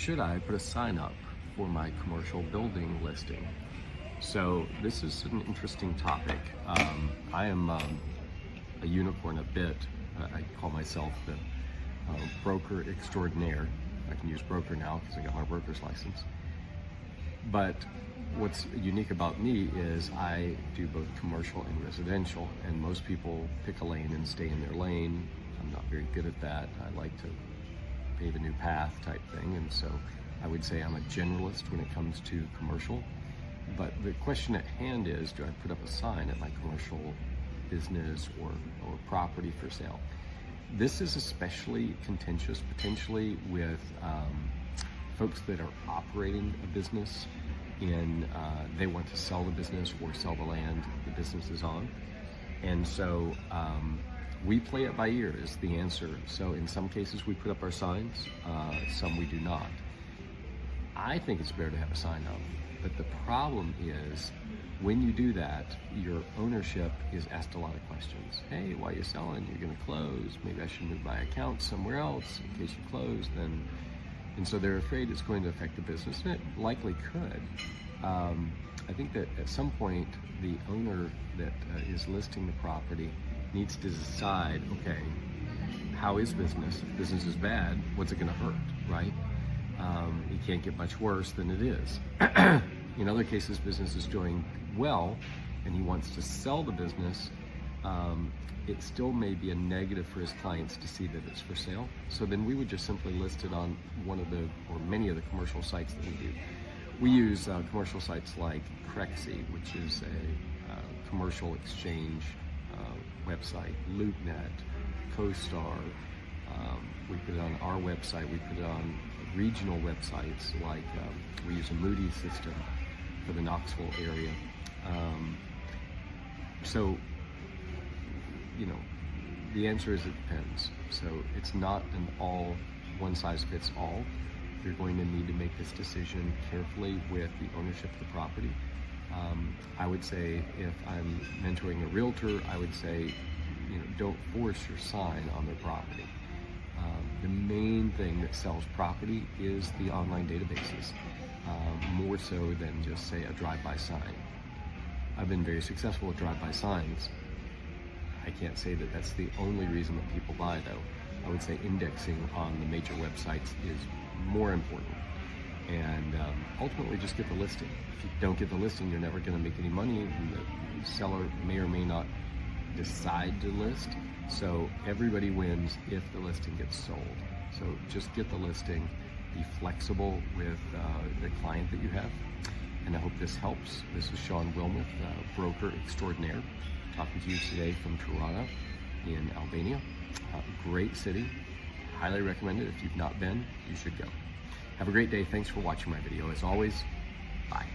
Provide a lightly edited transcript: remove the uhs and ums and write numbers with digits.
should I put a sign up for my commercial building listing? So this is an interesting topic. I am a unicorn a bit. I call myself the broker extraordinaire. I can use broker now because I got my broker's license. But what's unique about me is I do both commercial and residential, and most people pick a lane and stay in their lane. I'm not very good at that. I like to pave a new path type thing, and so I would say I'm a generalist when it comes to commercial. But the question at hand is, do I put up a sign at my commercial business or property for sale? This is especially contentious potentially with folks that are operating a business and they want to sell the business or sell the land the business is on. And so we play it by ear is the answer. So in some cases we put up our signs, some we do not. I think it's better to have a sign up, but the problem is when you do that, your ownership is asked a lot of questions. Hey, why are you selling? You're going to close. Maybe I should move my account somewhere else in case you close. And so they're afraid it's going to affect the business, and it likely could. I think that at some point, the owner that is listing the property needs to decide, okay, how is business? If business is bad, what's it going to hurt, right? It can't get much worse than it is. In other cases, business is doing well and he wants to sell the business. It still may be a negative for his clients to see that it's for sale. So then we would just simply list it on one of the, or many of the commercial sites that we do. We use commercial sites like Crexy, which is a commercial exchange website, LoopNet, CoStar. We put it on our website. We put it on regional websites like we use a Moody system for the Knoxville area. So, you know, the answer is it depends. So it's not an all one size fits all. You're going to need to make this decision carefully with the ownership of the property. I would say if I'm mentoring a realtor, I would say, you know, don't force your sign on their property. The main thing that sells property is the online databases, more so than just say a drive-by sign. I've been very successful with drive-by signs. I can't say that that's the only reason that people buy though. I would say indexing on the major websites is more important. And ultimately just get the listing. If you don't get the listing, you're never gonna make any money, and the seller may or may not decide to list. So everybody wins if the listing gets sold. So just get the listing, be flexible with the client that you have. And I hope this helps. This is Shawn Wilmoth, broker extraordinaire, talking to you today from Tirana in Albania. Great city, highly recommend it. If you've not been, you should go. Have a great day. Thanks for watching my video. As always, bye.